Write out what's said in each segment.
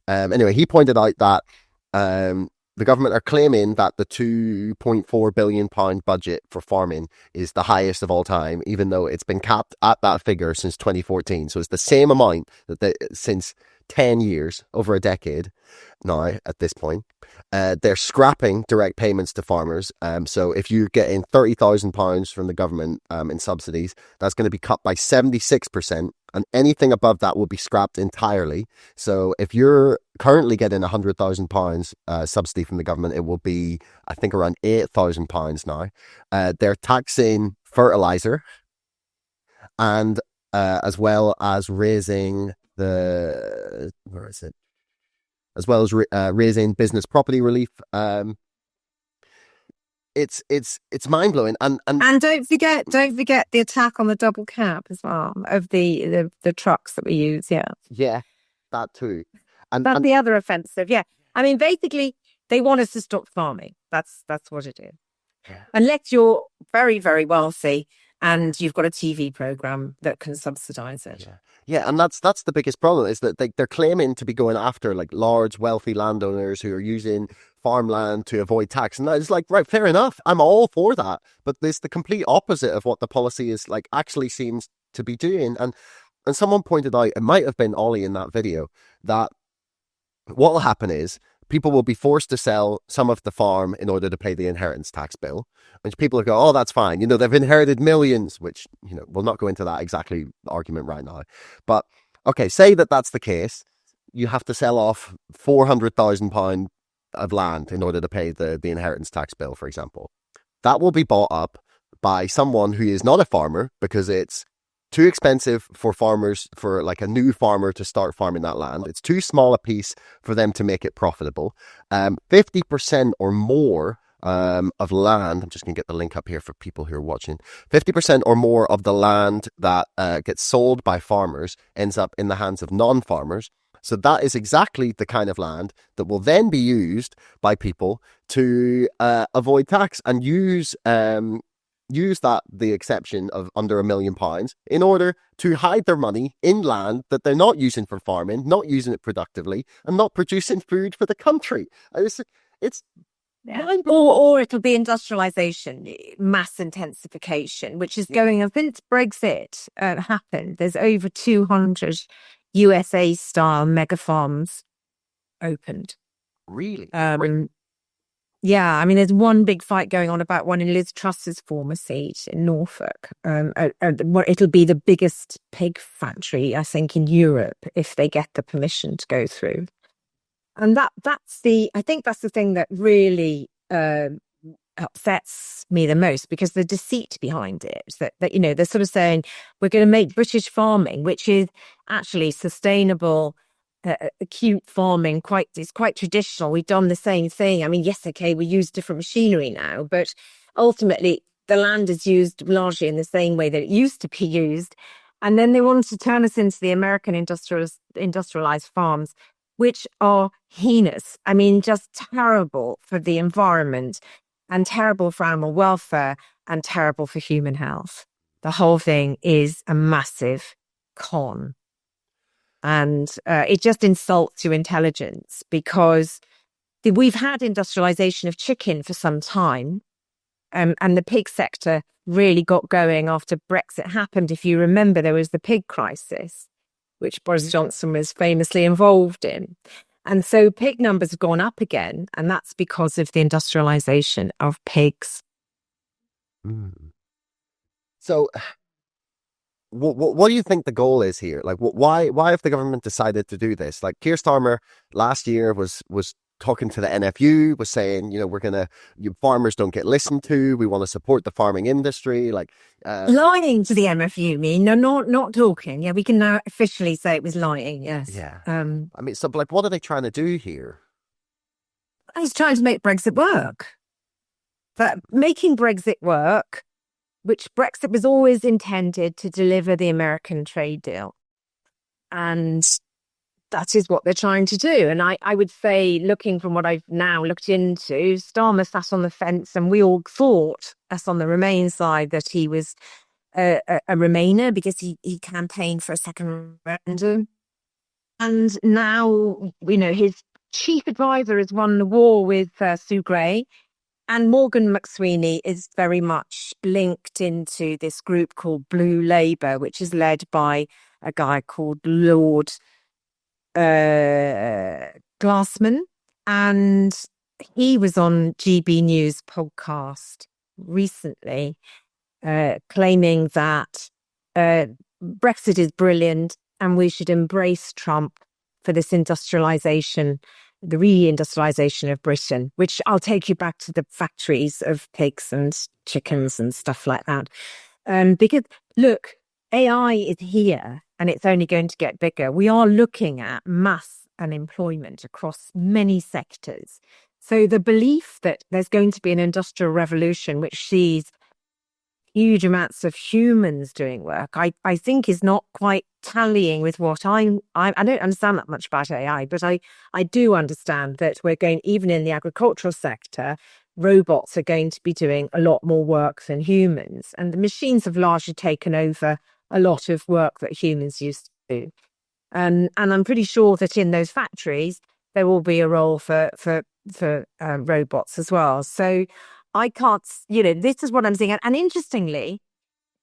Anyway, he pointed out that the government are claiming that the £2.4 billion budget for farming is the highest of all time, even though it's been capped at that figure since 2014. So it's the same amount since 10 years, over a decade now at this point. They're scrapping direct payments to farmers. So if you're getting £30,000 from the government in subsidies, that's going to be cut by 76%. And anything above that will be scrapped entirely. So if you're currently getting £100,000 subsidy from the government, it will be, I think, around £8,000 now. They're taxing fertilizer, and as well as raising raising business property relief. It's mind blowing, and don't forget the attack on the double cap as well of the trucks that we use. Yeah, that too. That's the other offensive. Yeah, I mean, basically, they want us to stop farming. That's what it is. Yeah. Unless you're very, very wealthy and you've got a TV program that can subsidize it. Yeah, and that's the biggest problem, is that they're claiming to be going after like large, wealthy landowners who are using farmland to avoid tax. And it's like, right, fair enough. I'm all for that. But there's the complete opposite of what the policy is like actually seems to be doing. And someone pointed out, it might have been Ollie in that video, that what will happen is people will be forced to sell some of the farm in order to pay the inheritance tax bill. Which people will go, oh, that's fine. They've inherited millions, which, we'll not go into that exactly argument right now. But, okay, say that that's the case. You have to sell off £400,000 of land in order to pay the inheritance tax bill, for example. That will be bought up by someone who is not a farmer, because it's too expensive for farmers, for like a new farmer to start farming that land. It's too small a piece for them to make it profitable. 50% or more of land, I'm just going to get the link up here for people who are watching, 50% or more of the land that gets sold by farmers ends up in the hands of non-farmers. So that is exactly the kind of land that will then be used by people to avoid tax and use the exception of under £1 million in order to hide their money in land that they're not using for farming, not using it productively, and not producing food for the country. It's or it'll be industrialization, mass intensification, which is going on since Brexit happened. There's over 200 USA-style mega farms opened. Really? Yeah, I mean, there's one big fight going on about one in Liz Truss's former seat in Norfolk. It'll be the biggest pig factory, I think, in Europe if they get the permission to go through. And I think that's the thing that really upsets me the most, because the deceit behind it, that they're sort of saying we're going to make British farming, which is actually sustainable, acute farming, it's quite traditional. We've done the same thing. I mean, yes, okay, we use different machinery now, but ultimately the land is used largely in the same way that it used to be used. And then they wanted to turn us into the American industrialized farms, which are heinous. I mean, just terrible for the environment and terrible for animal welfare and terrible for human health. The whole thing is a massive con. And it just insults your intelligence, because we've had industrialization of chicken for some time. And the pig sector really got going after Brexit happened. If you remember, there was the pig crisis, which Boris Johnson was famously involved in. And so pig numbers have gone up again, and that's because of the industrialization of pigs. So what do you think the goal is here? Like, why have the government decided to do this? Like, Keir Starmer last year was talking to the NFU, was saying, farmers don't get listened to. We want to support the farming industry. Like, lying to the NFU, mean? No, not talking. Yeah, we can now officially say it was lying. Yes. Yeah. I mean, so like, what are they trying to do here? He's trying to make Brexit work. But making Brexit work, which Brexit was always intended to deliver the American trade deal. And that is what they're trying to do. And I would say, looking from what I've now looked into, Starmer sat on the fence, and we all thought, us on the Remain side, that he was a Remainer because he campaigned for a second referendum. And now, his chief advisor has won the war with Sue Gray. And Morgan McSweeney is very much linked into this group called Blue Labour, which is led by a guy called Lord Glassman. And he was on GB News podcast recently, claiming that Brexit is brilliant and we should embrace Trump for this industrialization, the reindustrialization of Britain, which I'll take you back to the factories of pigs and chickens and stuff like that. Because look, AI is here and it's only going to get bigger. We are looking at mass unemployment across many sectors. So the belief that there's going to be an industrial revolution which sees huge amounts of humans doing work, I think is not quite tallying with what I don't understand that much about AI, but I do understand that we're going, even in the agricultural sector, robots are going to be doing a lot more work than humans. And the machines have largely taken over a lot of work that humans used to do. And I'm pretty sure that in those factories, there will be a role for robots as well. So I can't, this is what I'm seeing. And interestingly,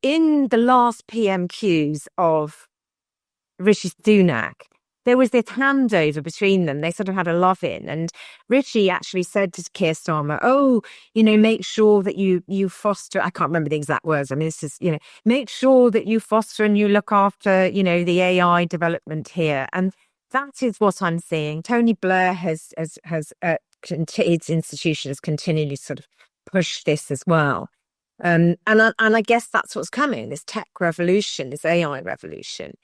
in the last PMQs of Rishi Sunak, there was this handover between them. They sort of had a love in. And Rishi actually said to Keir Starmer, make sure that you foster, I can't remember the exact words. I mean, this is, make sure that you foster and you look after, the AI development here. And that is what I'm seeing. Tony Blair has its institution has continually sort of pushed this as well. And I guess that's what's coming, this tech revolution, this AI revolution,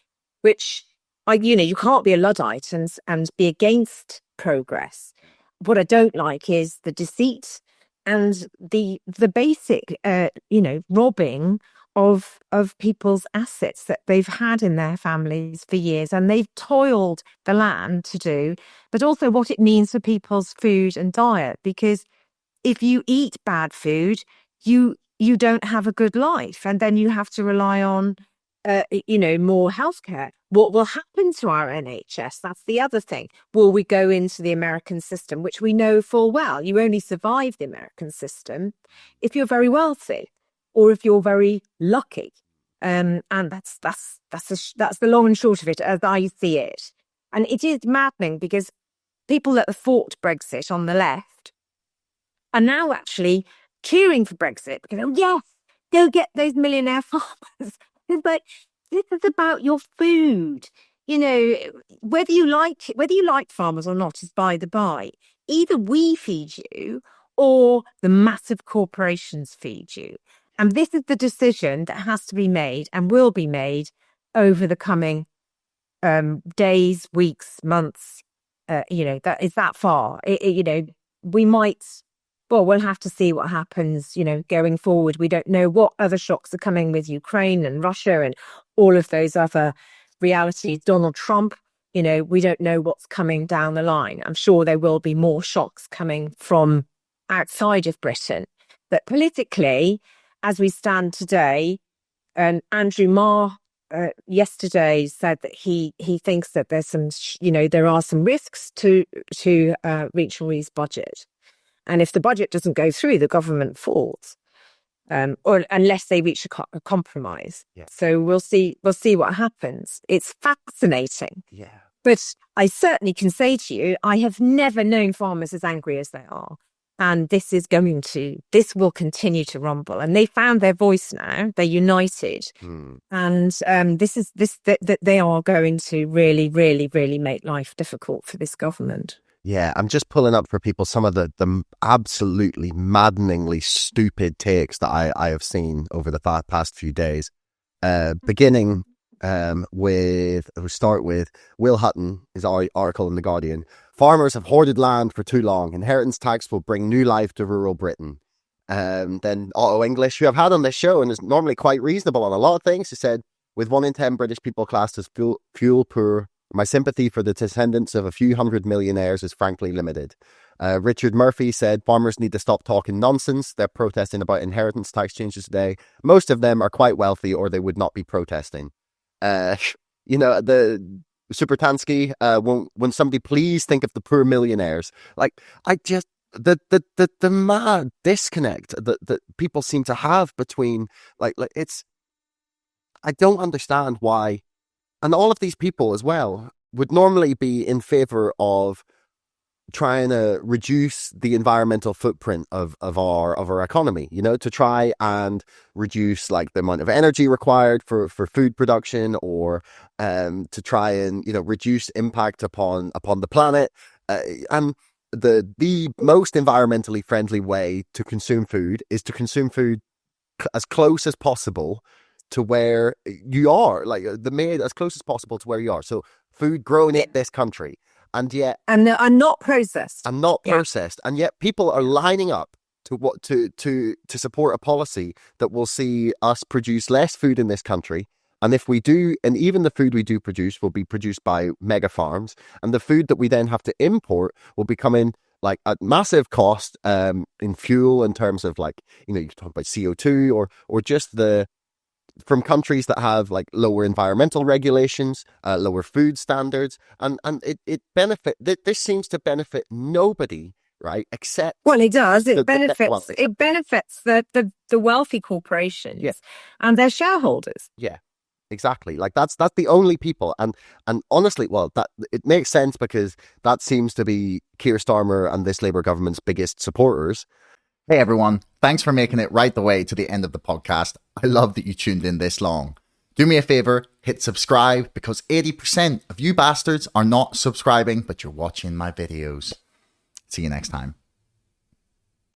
which you can't be a Luddite and be against progress. What I don't like is the deceit and the basic, robbing of people's assets that they've had in their families for years and they've toiled the land to do, but also what it means for people's food and diet. Because if you eat bad food, you don't have a good life, and then you have to rely on, more healthcare. What will happen to our NHS? That's the other thing. Will we go into the American system, which we know full well? You only survive the American system if you're very wealthy or if you're very lucky. And that's the long and short of it, as I see it. And it is maddening because people that have fought Brexit on the left are now actually cheering for Brexit because, yes, go get those millionaire farmers. It's like, this is about your food. Whether you like farmers or not is by the by. Either we feed you or the massive corporations feed you. And this is the decision that has to be made and will be made over the coming days, weeks, months. That is that far. We might. Well, we'll have to see what happens, going forward. We don't know what other shocks are coming with Ukraine and Russia and all of those other realities. Donald Trump, we don't know what's coming down the line. I'm sure there will be more shocks coming from outside of Britain. But politically, as we stand today, Andrew Marr yesterday said that he thinks that there's some, there are some risks to Rachel's budget. And if the budget doesn't go through, the government falls, or unless they reach a compromise. Yeah. So we'll see what happens. It's fascinating. Yeah. But I certainly can say to you, I have never known farmers as angry as they are. And this will continue to rumble. And they found their voice now. They're united. And they are going to really, really, really make life difficult for this government. Yeah, I'm just pulling up for people some of the absolutely maddeningly stupid takes that I have seen over the past few days. Beginning we start with Will Hutton, his article in The Guardian. Farmers have hoarded land for too long. Inheritance tax will bring new life to rural Britain. Then Otto English, who I've had on this show and is normally quite reasonable on a lot of things, he said, with 1 in 10 British people classed as fuel poor, my sympathy for the descendants of a few hundred millionaires is frankly limited. Richard Murphy said farmers need to stop talking nonsense. They're protesting about inheritance tax changes today. Most of them are quite wealthy or they would not be protesting. The Supertansky, when somebody please think of the poor millionaires. Like, I just, the mad disconnect that people seem to have between, like it's, I don't understand why. And all of these people as well would normally be in favor of trying to reduce the environmental footprint of our economy, to try and reduce like the amount of energy required for food production, or to try and reduce impact upon the planet. And the most environmentally friendly way to consume food is to consume food as close as possible to where you are, like the made as close as possible to where you are. So food grown in this country. And yet, and not processed, and not processed, and yet people are lining up to support a policy that will see us produce less food in this country. And if we do, and even the food we do produce will be produced by mega farms, and the food that we then have to import will be coming like at massive cost in fuel, in terms of like you talk about CO2 or just from countries that have like lower environmental regulations, lower food standards, and this seems to benefit nobody, right? Except, well, it does. It benefits the wealthy corporations and their shareholders. Yeah, exactly. Like that's the only people, and honestly, well, that it makes sense because that seems to be Keir Starmer and this Labour government's biggest supporters. Hey everyone, thanks for making it right the way to the end of the podcast. I love that you tuned in this long. Do me a favor, hit subscribe, because 80% of you bastards are not subscribing, but you're watching my videos. See you next time.